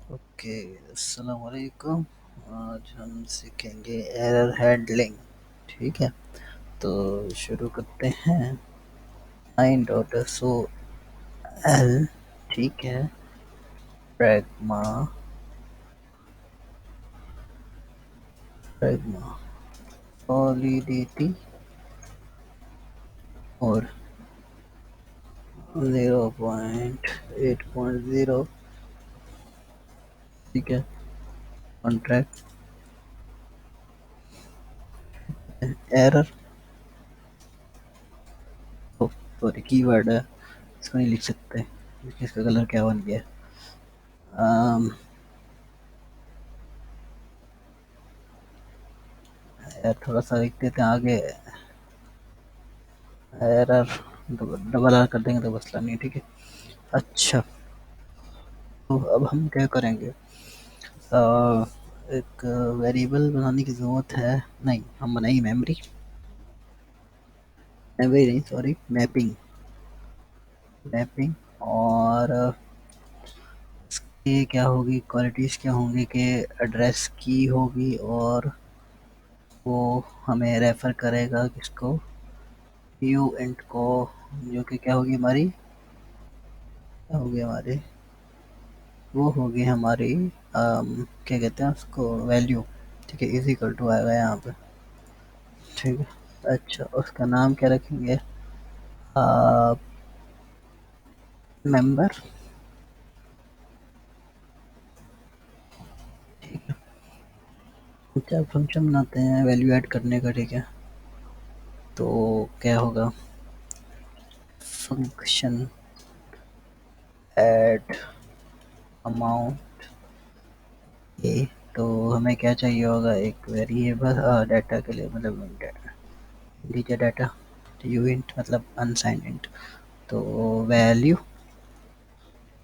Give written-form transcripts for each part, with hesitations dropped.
Okay, अस्सलाम वालेकुम। आज हम सीखेंगे एरर हैंडलिंग। ठीक है, तो शुरू करते हैं। 9.SOL। ठीक है, प्रैग्मा प्रैग्मा सॉलिडिटी और 0.8.0। ठीक है, कॉन्ट्रैक्ट एरर। सॉरी, कीवर्ड है, इसको नहीं लिख सकते। इसका कलर क्या बन गया? आम, यार थोड़ा सा लिख देते हैं आगे। एरर डबल आर कर देंगे तो मसला नहीं। ठीक है, अच्छा। तो अब हम क्या करेंगे? एक वेरिएबल बनाने की ज़रूरत है। नहीं, हम बनाएंगे मेमोरी। मेमोरी नहीं, सॉरी, मैपिंग। मैपिंग और इसकी क्या होगी, क्वालिटीज़ क्या होंगी कि एड्रेस की होगी और वो हमें रेफ़र करेगा किसको, यू इंट को, जो कि क्या होगी हमारी, क्या होगी हमारी, वो होगी हमारी क्या कहते हैं उसको, वैल्यू। ठीक है, इज इक्वल टू आएगा यहाँ पे। ठीक है, अच्छा, उसका नाम क्या रखेंगे? मेंबर। ठीक है, क्या फंक्शन बनाते हैं वैल्यू ऐड करने का। ठीक है, तो क्या होगा, फंक्शन ऐड अमाउंट ए। तो हमें क्या चाहिए होगा, एक वेरिएबल डाटा के लिए, मतलब इंटीजर डाटा। यू इंट मतलब अनसाइंड इंट, तो वैल्यू।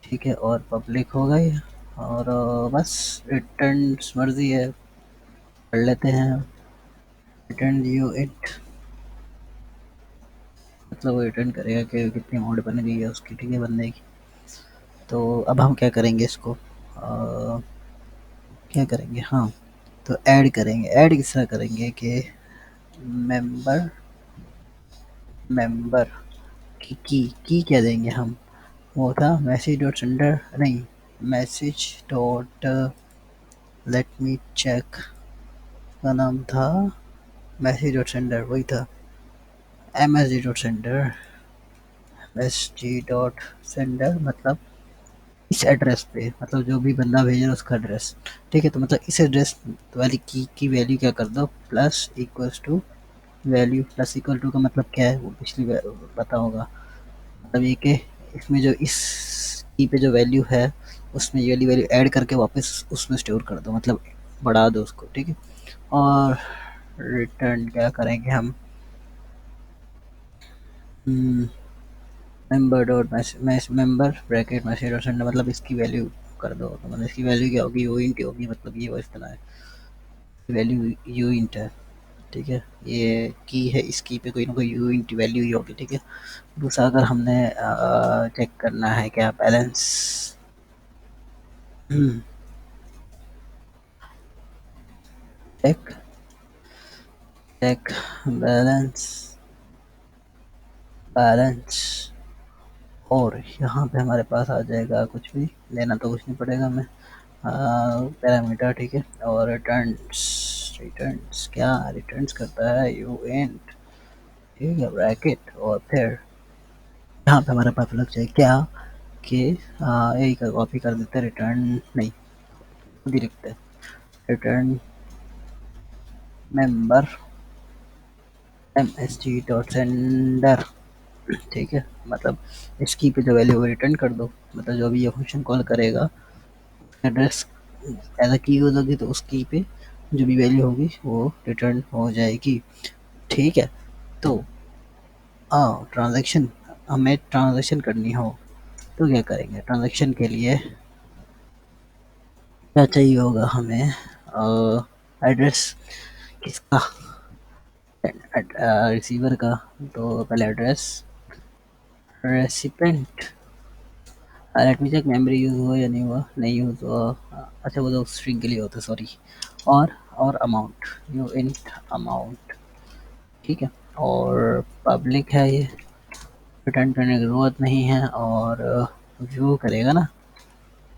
ठीक है, और पब्लिक होगा ये। और बस रिटर्न मर्जी है, पढ़ लेते हैं। रिटर्न यू इंट मतलब वो रिटर्न करेगा कि कितनी मोड बन गई है उसकी। ठीक है, बनने की। तो अब हम क्या करेंगे इसको, क्या करेंगे, हाँ, तो ऐड करेंगे। ऐड किस तरह करेंगे कि मेंबर मेंबर की क्या देंगे हम, वो था मैसेज डॉट सेंडर, नहीं, message dot, let me check, का नाम था मैसेज डॉट सेंडर, वही था, M S G dot sender. S G dot sender मतलब इस एड्रेस पे, मतलब जो भी बंदा भेज रहा है उसका एड्रेस। ठीक है, तो मतलब इस एड्रेस वाली की वैल्यू क्या कर दो, plus equals to value. Plus equal to का मतलब क्या है, वो पिछली बार पता होगा। मतलब ये कि इसमें जो इस की पे जो वैल्यू है उसमें ये वाली वैल्यू ऐड करके वापस उसमें स्टोर कर दो, मतलब बढ़ा दो उसको। ठीक है, और रिटर्न क्या करेंगे हम, member dot member bracket message dot sender, मतलब इसकी वैल्यू कर दो। तो मतलब इसकी वैल्यू क्या होगी, यू इंट होगी, मतलब ये वो इस तरह है, वैल्यू यू इंट है। ठीक है, ये की है, इस की पे कोई ना कोई यू इंट वैल्यू ही होगी। ठीक है, दूसरा अगर हमने चेक करना है क्या, balance, check check balance balance, और यहाँ पे हमारे पास आ जाएगा, कुछ भी लेना तो कुछ नहीं पड़ेगा हमें, पैरामीटर। ठीक है, और रिटर्न्स, रिटर्न्स क्या रिटर्न्स करता है, यू इंट। ठीक है, ब्रैकेट, और फिर यहाँ पे हमारे पास लग जाए क्या, कि यही का कॉपी कर देते हैं, रिटर्न नहीं, खुद ही लिखते हैं, return member M S G dot sender. ठीक है, मतलब इसकी पे जो वैल्यू वो रिटर्न कर दो, मतलब जो भी ये फंक्शन कॉल करेगा एड्रेस ऐसा की यूज़ होगी तो उस की पे जो भी वैल्यू होगी वो रिटर्न हो जाएगी। ठीक है, तो ट्रांजैक्शन, हमें ट्रांजैक्शन करनी हो तो क्या करेंगे, ट्रांजैक्शन के लिए क्या चाहिए होगा हमें, एड्रेस किसका, रिसीवर का। तो पहले address recipient let me check memory use हुआ या नहीं हुआ, नहीं यूज़ हुआ। अच्छा वो तो स्ट्रिंग के लिए होता है, सॉरी। और अमाउंट, यू इंट अमाउंट, ठीक है। और पब्लिक है ये, रिटर्न करने की ज़रूरत नहीं है। और व्यू करेगा ना,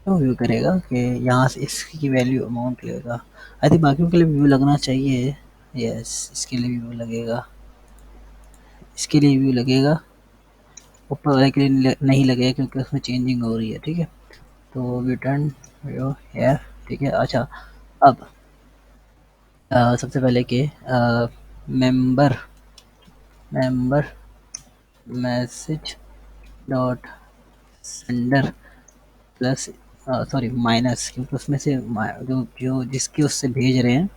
तो व्यू करेगा कि यहाँ से इसकी वैल्यू अमाउंट लेगा। आई थिंक बाकियों के लिए व्यू लगना चाहिए। यस, इसके लिए व्यू लगेगा, इसके लिए व्यू लगेगा, ऊपर वाले के लिए नहीं लगेगा क्योंकि उसमें चेंजिंग हो रही है, ठीक है। तो रिटर्न व्यू है, ठीक है। अच्छा, अब सबसे पहले के member member message dot sender plus, sorry minus, क्योंकि उसमें से जो जो जिसकी उससे भेज रहे हैं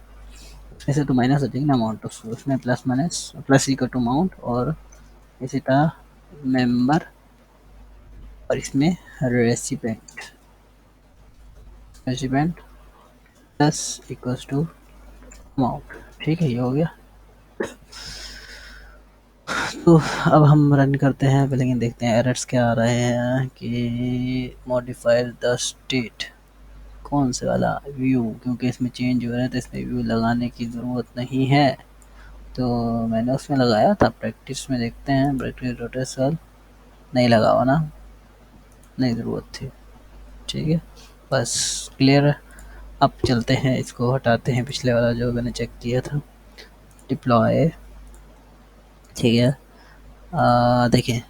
उसमें से तो माइनस हो जाएगी ना अमाउंट, तो उसमें plus minus plus equal to amount, और इसी तरह मेंबर, और इसमें recipient recipient plus equals to amount, ठीक है। ये हो गया। तो अब हम रन करते हैं, पहले लेकिन देखते हैं एरर्स क्या आ रहे हैं कि मॉडिफाई द स्टेट, कौन से वाला व्यू, क्योंकि इसमें चेंज हो रहा है तो इसमें व्यू लगाने की ज़रूरत नहीं है। तो मैंने उसमें लगाया था, प्रैक्टिस में देखते हैं, प्रैक्टिस रोटेशन नहीं लगा हुआ ना, नहीं ज़रूरत थी, ठीक है। बस क्लियर है। अब चलते हैं, इसको हटाते हैं, पिछले वाला जो मैंने चेक किया था, डिप्लॉय, ठीक है। देखिए,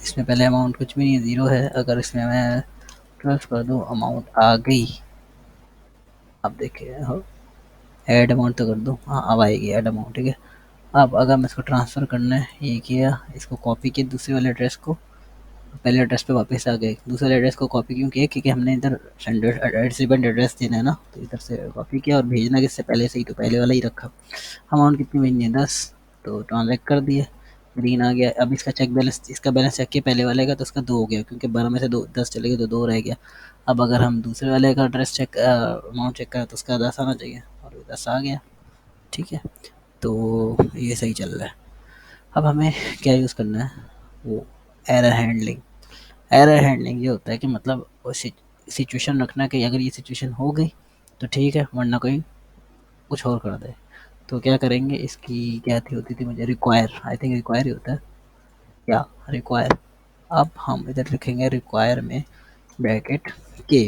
इसमें पहले अमाउंट कुछ भी नहीं, ज़ीरो है। अगर इसमें मैं 12 कर दूँ, अमाउंट आ गई। अब देखिए, ऐड अमाउंट तो कर दूँ, हाँ अब आएगी ऐड अमाउंट, ठीक है। अब अगर मैं इसको ट्रांसफ़र करना है, ये किया, इसको कॉपी किया दूसरे वाले एड्रेस को, पहले एड्रेस पे वापस आ गए, दूसरे एड्रेस को कॉपी क्यों किया, क्योंकि हमने इधर सेंडर रिसिपेंट एड्रेस देना है ना, तो इधर से कॉपी किया और भेजना किससे पहले से ही, तो पहले वाला ही रखा। अमाउंट कितनी भेजनी है, 10, तो ट्रांजैक्ट कर दिए, ग्रीन आ गया। अब इसका चेक बैलेंस, इसका बैलेंस चेक किया पहले वाले का, तो उसका 2 हो गया, क्योंकि 12 में से 2 10 चले गए तो 2 रह गया। अब अगर हम दूसरे वाले का एड्रेस चेक अमाउंट चेक करें तो उसका 10 आना चाहिए, और 10 आ गया, ठीक है। तो ये सही चल रहा है। अब हमें क्या यूज़ करना है, वो एरर हैंडलिंग। एरर हैंडलिंग ये होता है कि मतलब वो सिचुएशन रखना कि अगर ये सिचुएशन हो गई तो ठीक है, वरना कोई कुछ और कर दे। तो क्या करेंगे, इसकी क्या थी होती थी, मुझे रिक्वायर, आई थिंक रिक्वायर ही होता है, क्या रिक्वायर। अब हम इधर लिखेंगे रिक्वायर में ब्रैकेट के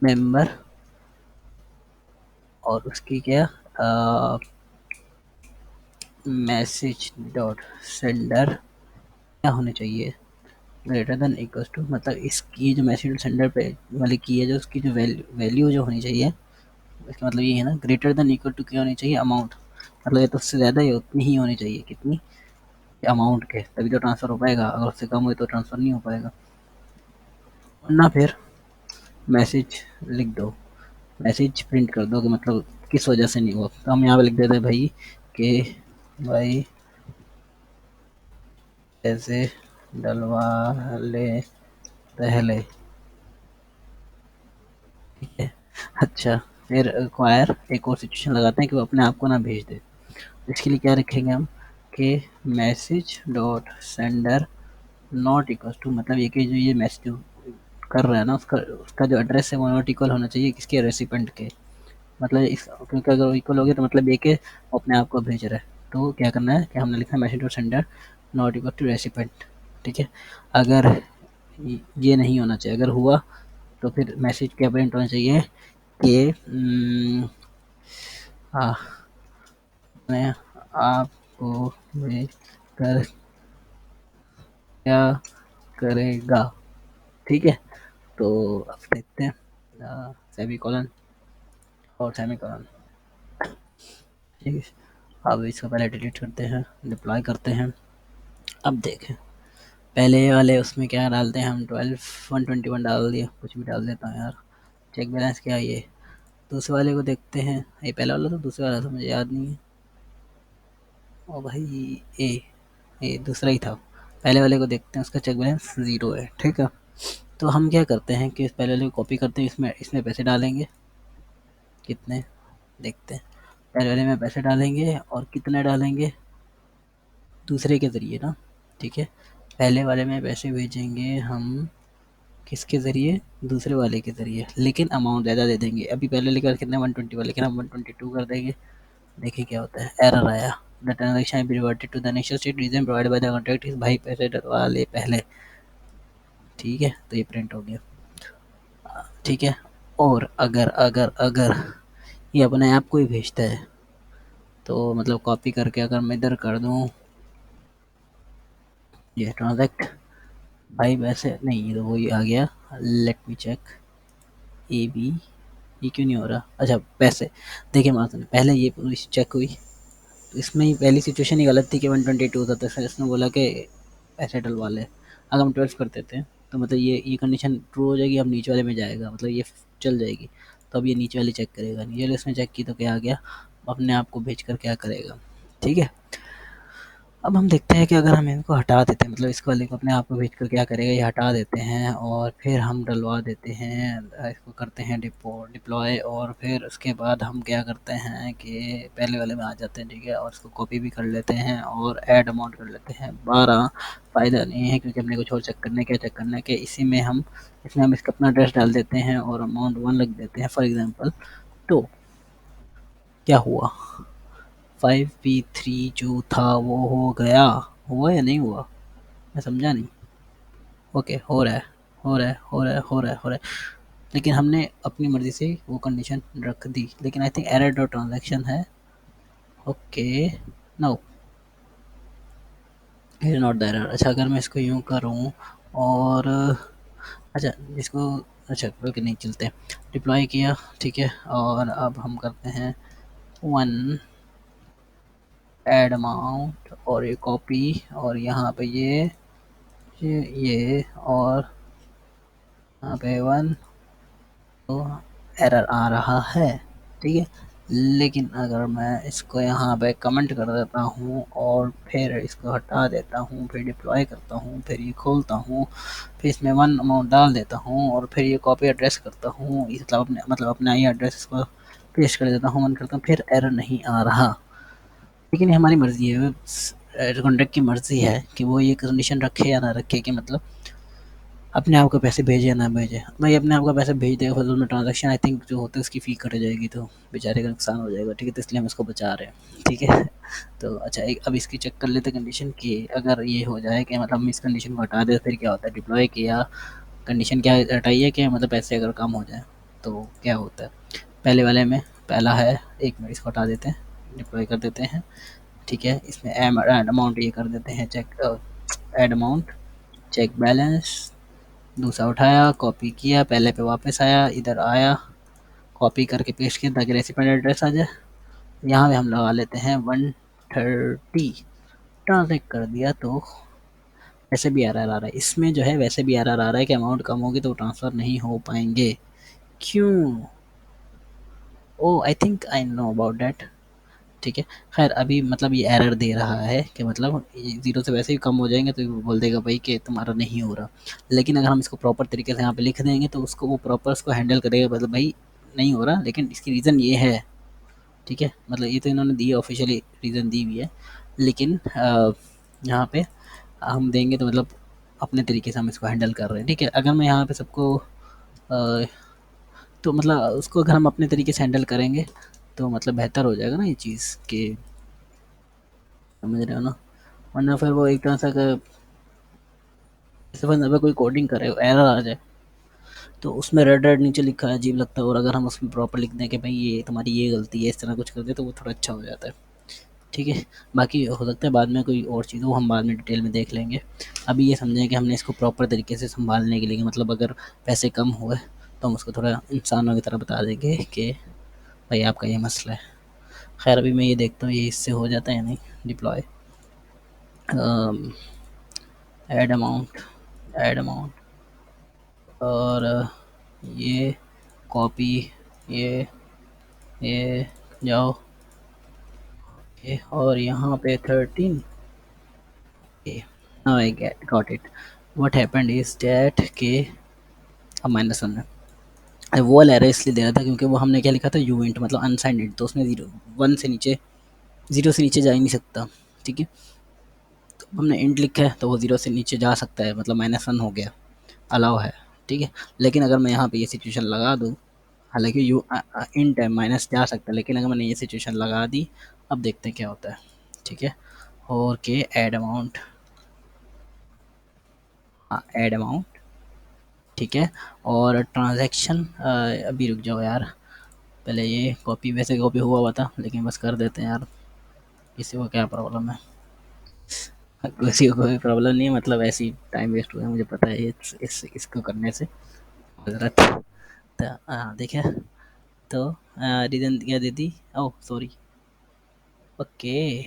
मेंबर, और उसकी क्या मैसेज डॉट सेंडर क्या होने चाहिए, ग्रेटर देन इक्वल्स टू, मतलब इसकी जो मैसेज सेंडर पे वाली की है, जो उसकी जो वैल्यू जो होनी चाहिए, इसका मतलब ये है ना, ग्रेटर देन इक्वल टू क्या होनी चाहिए, अमाउंट, मतलब ये तो उससे ज़्यादा ही उतनी ही होनी चाहिए, कितनी, अमाउंट के, तभी तो ट्रांसफ़र हो पाएगा, अगर उससे कम हुई तो ट्रांसफ़र नहीं हो पाएगा। वरना फिर मैसेज लिख दो, मैसेज प्रिंट कर दो कि मतलब किस वजह से नहीं हुआ। तो हम यहाँ पे लिख देते हैं भाई कि भाई ऐसे डलवा ले पहले, ठीक है। अच्छा, फिर एक्वायर एक और सिचुएशन लगाते हैं कि वो अपने आप को ना भेज दे। इसके लिए क्या रखेंगे हम कि message dot sender not equal to, मतलब ये कि जो ये मैसेज कर रहा है ना, उसका उसका जो एड्रेस है वो नॉट इक्वल होना चाहिए किसके, रेसिपेंट के। मतलब इस, क्योंकि अगर इक्वल हो गया तो मतलब ये कि वो अपने आप को भेज रहा है। तो क्या करना है कि हमने लिखना है message dot sender not equal to recipient, ठीक है। अगर ये नहीं होना चाहिए, अगर हुआ तो फिर मैसेज क्या प्रिंट होना चाहिए कि हाँ, मैं आपको भेज कर क्या करेगा, ठीक है। तो अब देखते हैं सेमी कॉलन और सेमी कॉलन, ठीक है। अब इसको पहले डिलीट करते हैं, डिप्लॉय करते हैं। अब देखें, पहले वाले उसमें क्या डालते हैं हम, 12 121 डाल दिया, कुछ भी डाल देता हूँ यार। चेक बैलेंस क्या है ये, दूसरे वाले को देखते हैं, ये पहला वाला था, दूसरा वाला था मुझे याद नहीं है। ओ भाई, ए ये दूसरा ही था। पहले वाले को देखते हैं, उसका चेक बैलेंस ज़ीरो है, ठीक है। तो हम क्या करते हैं कि इस पहले वाले को कॉपी करते हैं, इसमें इसमें पैसे डालेंगे, कितने देखते हैं, पहले वाले में पैसे डालेंगे और कितने डालेंगे दूसरे के ज़रिए ना, ठीक है, पहले वाले में पैसे भेजेंगे हम किसके ज़रिए, दूसरे वाले के ज़रिए, लेकिन अमाउंट ज़्यादा दे देंगे। अभी पहले लिखा कितना 120 वाले, लेकिन हम 122 कर देंगे। देखिए क्या होता है, एरर आया, the transaction be reverted to the next state, reason provided by the contract is, भाई पैसे डलवा ले पहले। ठीक है, तो ये प्रिंट हो गया। ठीक है, और अगर अगर अगर ये अपने आप को ही भेजता है, तो मतलब कॉपी करके अगर मैं इधर कर दूँ, ये ट्रांजैक्ट भाई वैसे नहीं, ये तो वही आ गया। Let me check, A B, ये क्यों नहीं हो रहा, अच्छा पैसे, देखिए मार्क्स पहले ये पूरी चेक हुई, तो इसमें ही पहली सिचुएशन ही गलत थी कि 122 था, तो फिर इसने बोला कि पैसे डलवा ले। अगर हम 12 कर देते हैं तो मतलब ये कंडीशन ट्रू हो जाएगी, अब नीचे वाले में जाएगा, मतलब ये चल जाएगी। तो अब ये नीचे वाली चेक करेगा, नीचे वाले इसने चेक की तो क्या आ गया, अपने आप को भेज कर क्या करेगा। ठीक है, अब हम देखते हैं कि अगर हम इनको हटा देते हैं, मतलब इस वाले को अपने आप को भेज कर क्या करेगा, ये हटा देते हैं और फिर हम डलवा देते हैं, इसको करते हैं डिप्लॉय, और फिर उसके बाद हम क्या करते हैं कि पहले वाले में आ जाते हैं। ठीक है, और इसको कॉपी भी कर लेते हैं और ऐड अमाउंट कर लेते हैं 12। फ़ायदा नहीं है क्योंकि हमने कुछ और चेक करना है, क्या चेक करना है कि इसी में हम, इसमें हम इसका अपना एड्रेस डाल देते हैं और अमाउंट 1 लिख देते हैं फॉर एग्ज़ाम्पल। तो क्या हुआ, 5P3 जो था वो हो गया, हुआ या नहीं हुआ, मैं समझा नहीं। ओके, हो रहा है, हो रहा है, हो रहा है, हो रहा है, हो रहा है, लेकिन हमने अपनी मर्ज़ी से वो कंडीशन रख दी, लेकिन I think error dot transaction है। Okay, no, is not the error. अच्छा, अगर मैं इसको यूँ करूँ और अच्छा इसको, अच्छा ओके नहीं चलते, डिप्लॉय किया। ठीक है, और अब हम करते हैं 1 ऐड अमाउंट और ये कॉपी, और यहाँ पे ये और यहाँ पे 1, तो एरर आ रहा है। ठीक है, लेकिन अगर मैं इसको यहाँ पे कमेंट कर देता हूँ और फिर इसको हटा देता हूँ, फिर डिप्लॉय करता हूँ, फिर ये खोलता हूँ, फिर इसमें 1 अमाउंट डाल देता हूँ और फिर ये कॉपी एड्रेस करता हूँ, मतलब अपना ही एड्रेस इसको पेस्ट कर देता हूँ, मन करता हूँ, फिर एरर नहीं आ रहा। लेकिन ये हमारी मर्ज़ी है, कॉन्ट्रैक्ट की मर्ज़ी है कि वो ये कंडीशन रखे या ना रखे, कि मतलब अपने आप को पैसे भेजे या ना भेजे। भाई अपने आप को पैसे भेज देगा, फिर उसमें ट्रांजैक्शन आई थिंक जो होता है उसकी फ़ी कट जाएगी, तो बेचारे का नुकसान हो जाएगा। ठीक है, तो इसलिए हम इसको बचा रहे हैं। ठीक है, तो अच्छा एक अब इसकी चेक कर लेते हैं कंडीशन कि अगर ये हो जाए कि मतलब हम इस कंडीशन को हटा दें, फिर क्या होता है, डिप्लॉय किया, कंडीशन क्या हटाई है कि मतलब पैसे अगर कम हो जाए तो क्या होता है। पहले वाले में पहला है, एक मिनट इसको हटा देते हैं, डिप्लॉय कर देते हैं। ठीक है, इसमें एड अमाउंट ये कर देते हैं check, add amount, check balance, दूसरा उठाया, कॉपी किया, पहले पे वापस आया, इधर आया, कॉपी करके पेस्ट किया ताकि रेसिपिएंट एड्रेस आ जाए। यहाँ पे हम लगा लेते हैं 130, ट्रांसलेट कर दिया तो वैसे भी एरर आ रहा है, इसमें जो है वैसे भी एरर आ रहा है कि अमाउंट कम होगी तो ट्रांसफ़र नहीं हो पाएंगे। क्यों, oh I think I know about that. ठीक है, खैर अभी मतलब ये एरर दे रहा है कि मतलब ज़ीरो से वैसे ही कम हो जाएंगे, तो बोल देगा भाई कि तुम्हारा नहीं हो रहा। लेकिन अगर हम इसको प्रॉपर तरीके से यहाँ पे लिख देंगे तो उसको वो प्रॉपर उसको हैंडल करेगा, मतलब भाई नहीं हो रहा, लेकिन इसकी रीज़न ये है। ठीक है, मतलब ये तो इन्होंने दी है, ऑफिशियली रीज़न दी हुई है, लेकिन यहाँ पे हम देंगे तो मतलब अपने तरीके से हम इसको हैंडल कर रहे हैं। ठीक है, अगर मैं यहाँ पे सबको तो मतलब उसको अगर हम अपने तरीके से हैंडल करेंगे तो मतलब बेहतर हो जाएगा ना ये चीज़, कि समझ रहे हो ना, वरना फिर वो एक तरह से अगर जैसे बंदा अगर कोई कोडिंग करे एरर आ जाए तो उसमें रेड रेड नीचे लिखा है, अजीब लगता है, और अगर हम उसमें प्रॉपर लिख दें कि भाई ये तुम्हारी ये गलती है, इस तरह कुछ कर दे तो वो थोड़ा अच्छा हो जाता है। ठीक है, बाकी हो सकता है बाद में कोई और चीज़ हो, हम बाद में डिटेल में देख लेंगे। अभी ये समझें कि हमने इसको प्रॉपर तरीके से संभालने के लिए, मतलब अगर पैसे कम हुए तो हम उसको थोड़ा इंसानों की तरह बता देंगे कि भाई आपका ये मसला है। खैर अभी मैं ये देखता हूँ ये इससे हो जाता है या नहीं, deploy, add amount, add amount, और ये कॉपी, ये ये जाओ, ये और यहाँ पे 13। Now I get got it, what happened is that के अब माइनस 1 है, वो वाला एरर इसलिए दे रहा था क्योंकि वो हमने क्या लिखा था, यूवेंट मतलब अनसाइंड इंट, तो उसमें जीरो 1 से नीचे, जीरो से नीचे जा ही नहीं सकता। ठीक है, हमने इंट लिखा है तो वो 0 से नीचे जा सकता है, मतलब -1 हो गया, अलाउ है, ठीक है। लेकिन अगर मैं यहाँ पे ये सिचुएशन लगा दूँ, हालांकि यू इंट है, माइनस जा सकता है, लेकिन अगर मैंने ये सिचुएशन लगा दी, अब देखते हैं क्या होता है, ठीक है। और के ऐड अमाउंट, हाँ ऐड अमाउंट, ठीक है। और ट्रांजैक्शन, अभी रुक जाओ यार, पहले ये कॉपी, वैसे कॉपी हुआ था लेकिन बस कर देते हैं यार, किसी को क्या प्रॉब्लम है। किसी को कोई प्रॉब्लम नहीं है, मतलब ऐसी टाइम वेस्ट हुआ है, मुझे पता है इसको करने से हजरत। तो हाँ देखिए, तो रीज़न क्या दे दी, ओह सॉरी, ओके।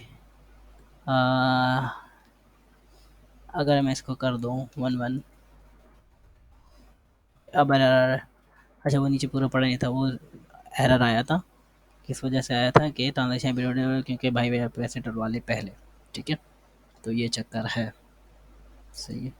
अगर मैं इसको कर दूँ 1 1, अब एरर, अच्छा वो नीचे पूरा पड़ा नहीं था, वो एरर आया था, किस वजह से आया था कि ट्रांजेक्शन पीरियड, क्योंकि भाई मेरे पैसे डलवा ले पहले, ठीक है। तो ये चक्कर है, सही है।